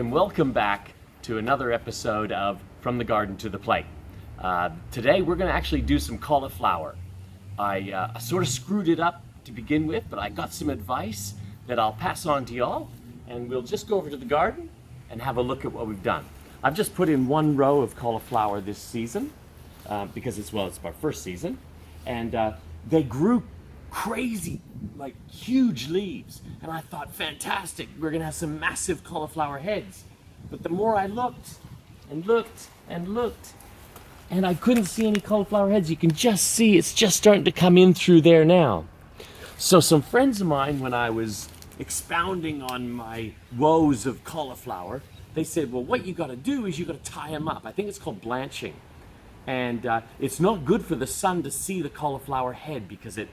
and welcome back to another episode of From the Garden to the Plate. Today we're going to actually do some cauliflower. I sort of screwed it up to begin with, but I got some advice that I'll pass on to y'all, and we'll just go over to the garden and have a look at what we've done. I've just put in one row of cauliflower this season because it's our first season, and they grew crazy, like huge leaves, and I thought, fantastic, we're gonna have some massive cauliflower heads. But the more I looked and looked and looked, and I couldn't see any cauliflower heads. You can just see it's just starting to come in through there now. So some friends of mine, when I was expounding on my woes of cauliflower, they said, well, what you gotta do is you gotta tie them up. I think it's called blanching. And it's not good for the sun to see the cauliflower head because it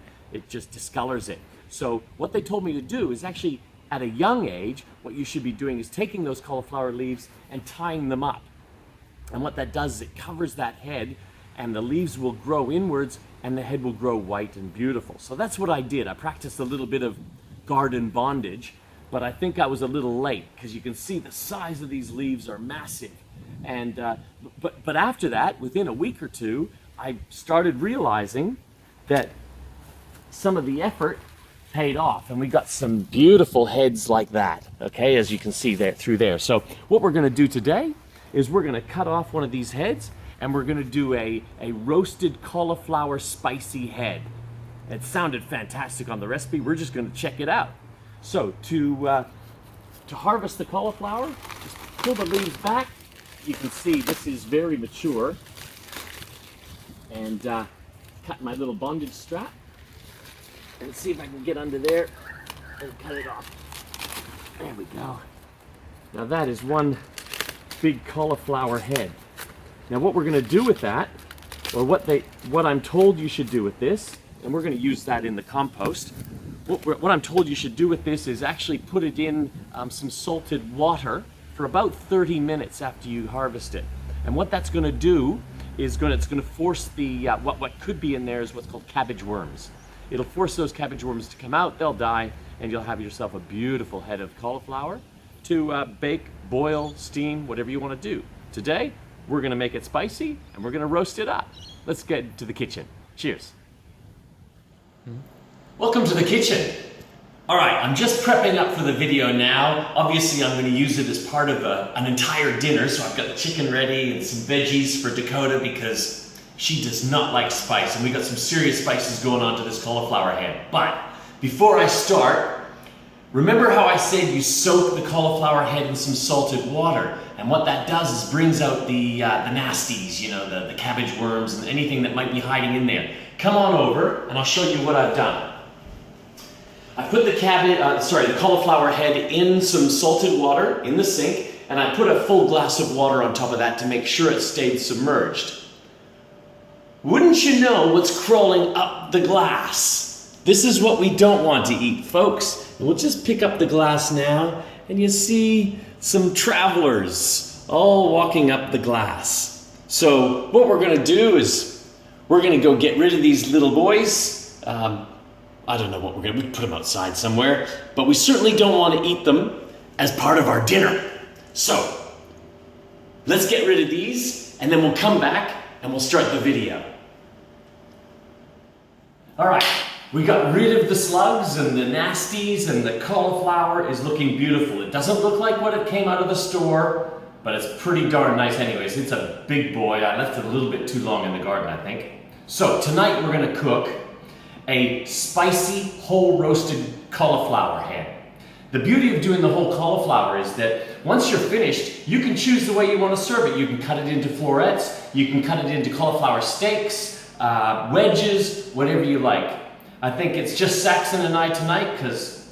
just discolors it. So what they told me to do is actually, at a young age, what you should be doing is taking those cauliflower leaves and tying them up. And what that does is it covers that head, and the leaves will grow inwards and the head will grow white and beautiful. So that's what I did. I practiced a little bit of garden bondage, but I think I was a little late because you can see the size of these leaves are massive. And but after that, within a week or two, I started realizing that some of the effort paid off, and we got some beautiful heads like that, okay, as you can see there through there. So what we're going to do today is we're going to cut off one of these heads, and we're going to do a roasted cauliflower spicy head. It sounded fantastic on the recipe. We're just going to check it out. So to harvest the cauliflower, just pull the leaves back. You can see this is very mature, and cut my little bondage strap. And see if I can get under there and cut it off. There we go. Now that is one big cauliflower head. Now what we're going to do with that, or what I'm told you should do with this, and we're going to use that in the compost. What I'm told you should do with this is actually put it in some salted water for about 30 minutes after you harvest it. And what that's going to do is it's going to force the what could be in there is what's called cabbage worms. It'll force those cabbage worms to come out, they'll die, and you'll have yourself a beautiful head of cauliflower to bake, boil, steam, whatever you want to do. Today, we're going to make it spicy, and we're going to roast it up. Let's get to the kitchen. Cheers. Welcome to the kitchen. All right, I'm just prepping up for the video now. Obviously, I'm going to use it as part of an entire dinner, so I've got the chicken ready and some veggies for Dakota because she does not like spice, and we got some serious spices going on to this cauliflower head. But before I start, remember how I said you soak the cauliflower head in some salted water, and what that does is brings out the nasties, you know, the cabbage worms and anything that might be hiding in there. Come on over, and I'll show you what I've done. I put the cauliflower head in some salted water in the sink, and I put a full glass of water on top of that to make sure it stayed submerged. Wouldn't you know what's crawling up the glass? This is what we don't want to eat, folks. And we'll just pick up the glass now, and you see some travelers all walking up the glass. So what we're going to do is we're going to go get rid of these little boys. I don't know what we put them outside somewhere, but we certainly don't want to eat them as part of our dinner. So let's get rid of these, and then we'll come back and we'll start the video. All right, we got rid of the slugs and the nasties, and the cauliflower is looking beautiful. It doesn't look like what it came out of the store, but it's pretty darn nice anyways. It's a big boy. I left it a little bit too long in the garden, I think. So tonight we're gonna cook a spicy whole roasted cauliflower head. The beauty of doing the whole cauliflower is that once you're finished, you can choose the way you want to serve it. You can cut it into florets, you can cut it into cauliflower steaks, wedges, whatever you like. I think it's just Saxon and I tonight because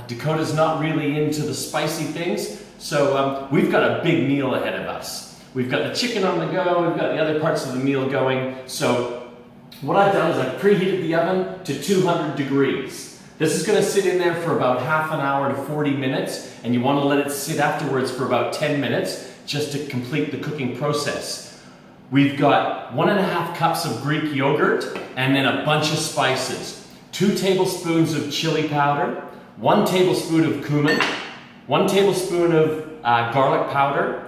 Dakota's not really into the spicy things. So we've got a big meal ahead of us. We've got the chicken on the go, we've got the other parts of the meal going. So what I've done is I've preheated the oven to 200 degrees. This is going to sit in there for about half an hour to 40 minutes, and you want to let it sit afterwards for about 10 minutes just to complete the cooking process. We've got 1.5 cups of Greek yogurt and then a bunch of spices. 2 tablespoons of chili powder, 1 tablespoon of cumin, 1 tablespoon of garlic powder,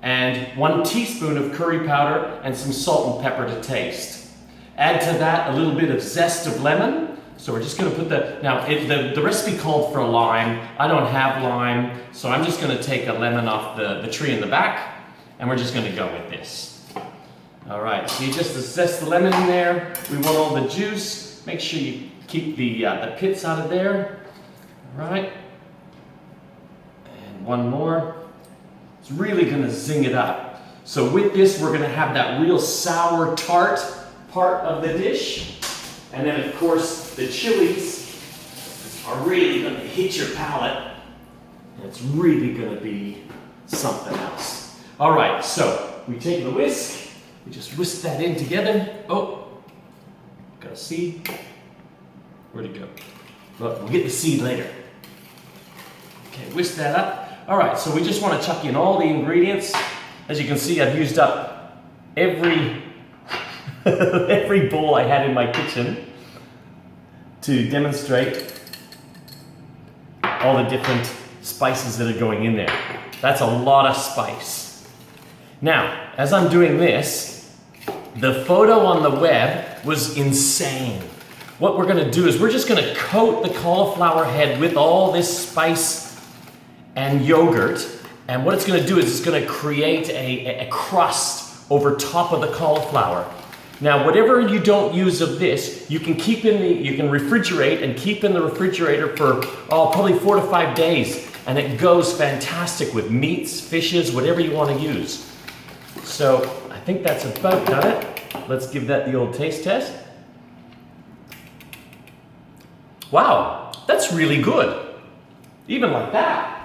and 1 teaspoon of curry powder, and some salt and pepper to taste. Add to that a little bit of zest of lemon. So we're just going to put the recipe called for lime. I don't have lime, so I'm just going to take a lemon off the tree in the back, and we're just going to go with this. All right, so you just zest the lemon in there. We want all the juice. Make sure you keep the pits out of there. All right. And 1 more. It's really going to zing it up. So with this, we're going to have that real sour, tart part of the dish. And then, of course, the chilies are really going to hit your palate. And it's really going to be something else. All right, so we take the whisk. We just whisk that in together. Oh, got a seed. Where'd it go? Look, we'll get the seed later. Okay, whisk that up. All right, so we just want to chuck in all the ingredients. As you can see, I've used up every every bowl I had in my kitchen to demonstrate all the different spices that are going in there. That's a lot of spice. Now, as I'm doing this, the photo on the web was insane. What we're going to do is we're just going to coat the cauliflower head with all this spice and yogurt, and what it's going to do is it's going to create a crust over top of the cauliflower. Now, whatever you don't use of this, you can refrigerate and keep in the refrigerator for probably 4 to 5 days, and it goes fantastic with meats, fishes, whatever you want to use. So I think that's about done it. Let's give that the old taste test. Wow, that's really good. Even like that.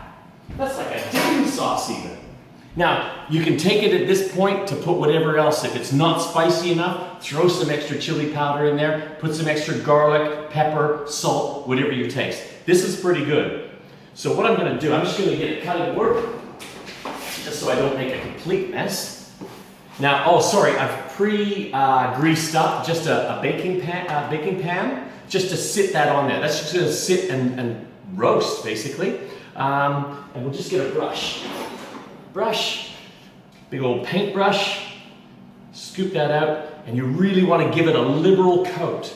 That's like a dipping sauce even. Now, you can take it at this point to put whatever else. If it's not spicy enough, throw some extra chili powder in there, put some extra garlic, pepper, salt, whatever you taste. This is pretty good. So what I'm going to do, I'm just going to get a cutting board, just so I don't make a complete mess. Now, oh sorry, I've pre-greased up just a baking pan, just to sit that on there. That's just going to sit and roast, basically. And we'll just get a brush, big old paintbrush, scoop that out, and you really want to give it a liberal coat.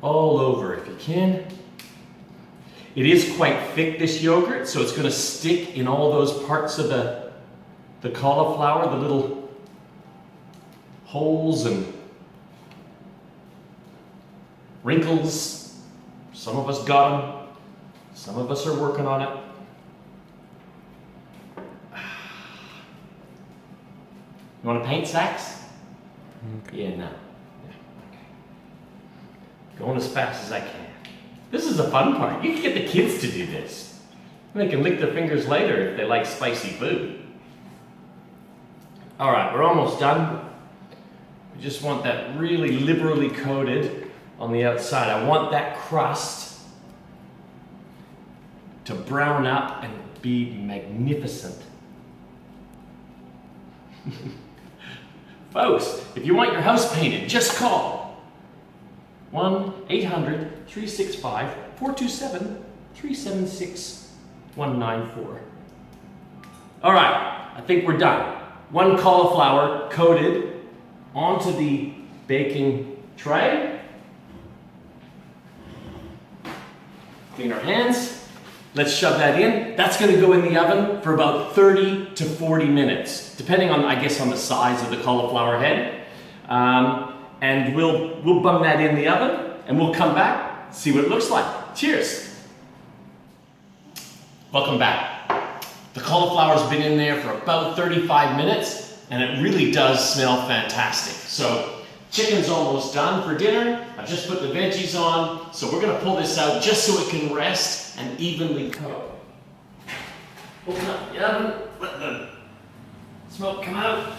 All over if you can. It is quite thick, this yogurt, so it's going to stick in all those parts of the cauliflower, the little holes and wrinkles. Some of us got them. Some of us are working on it. You want to paint, Sax? Okay. Yeah, no. Yeah, okay. Going as fast as I can. This is the fun part. You can get the kids to do this. And they can lick their fingers later if they like spicy food. All right, we're almost done. We just want that really liberally coated on the outside. I want that crust to brown up and be magnificent. Folks, if you want your house painted, just call 1-800-365-427-376-194. All right, I think we're done. 1 cauliflower coated onto the baking tray. Clean our hands. Let's shove that in. That's going to go in the oven for about 30 to 40 minutes, depending on, I guess, on the size of the cauliflower head. And we'll bung that in the oven, and we'll come back, see what it looks like. Cheers. Welcome back. The cauliflower's been in there for about 35 minutes, and it really does smell fantastic. So chicken's almost done for dinner. I've just put the veggies on, so we're going to pull this out just so it can rest and evenly coat. Open up the oven, let the smoke come out. I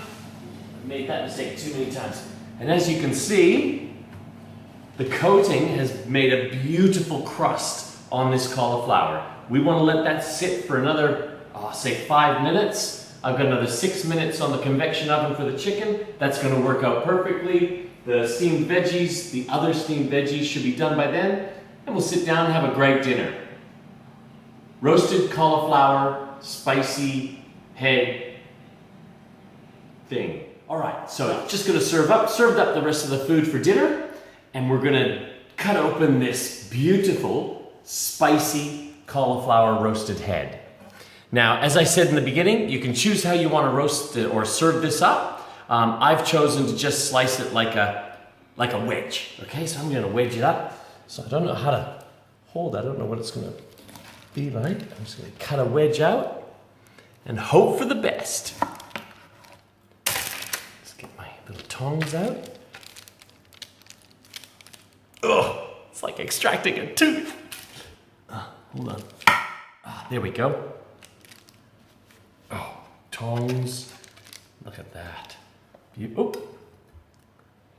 made that mistake too many times. And as you can see, the coating has made a beautiful crust on this cauliflower. We want to let that sit for another, say 5 minutes. I've got another 6 minutes on the convection oven for the chicken. That's going to work out perfectly. The steamed veggies, the other steamed veggies should be done by then. And we'll sit down and have a great dinner. roasted cauliflower, spicy head thing. All right, so just gonna served up the rest of the food for dinner, and we're gonna cut open this beautiful, spicy cauliflower roasted head. Now, as I said in the beginning, you can choose how you want to roast it or serve this up. I've chosen to just slice it like a wedge. Okay, so I'm going to wedge it up. So I don't know how to hold. I don't know what it's going to be like. I'm just going to cut a wedge out and hope for the best. Let's get my little tongs out. Oh, it's like extracting a tooth. Hold on. There we go. Oh, tongs. Look at that. Oh,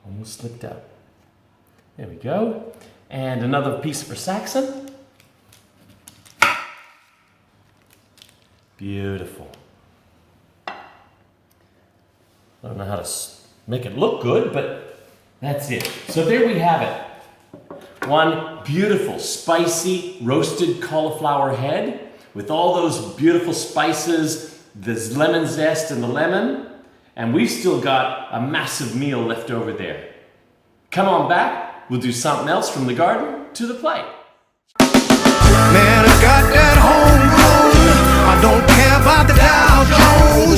almost slipped out. There we go. And another piece for Saxon. Beautiful. I don't know how to make it look good, but that's it. So there we have it. One beautiful, spicy, roasted cauliflower head with all those beautiful spices, this lemon zest and the lemon, and we've still got a massive meal left over there. Come on back, we'll do something else from the garden to the plate. Man, I got that homegrown. I don't care about the Dow Jones.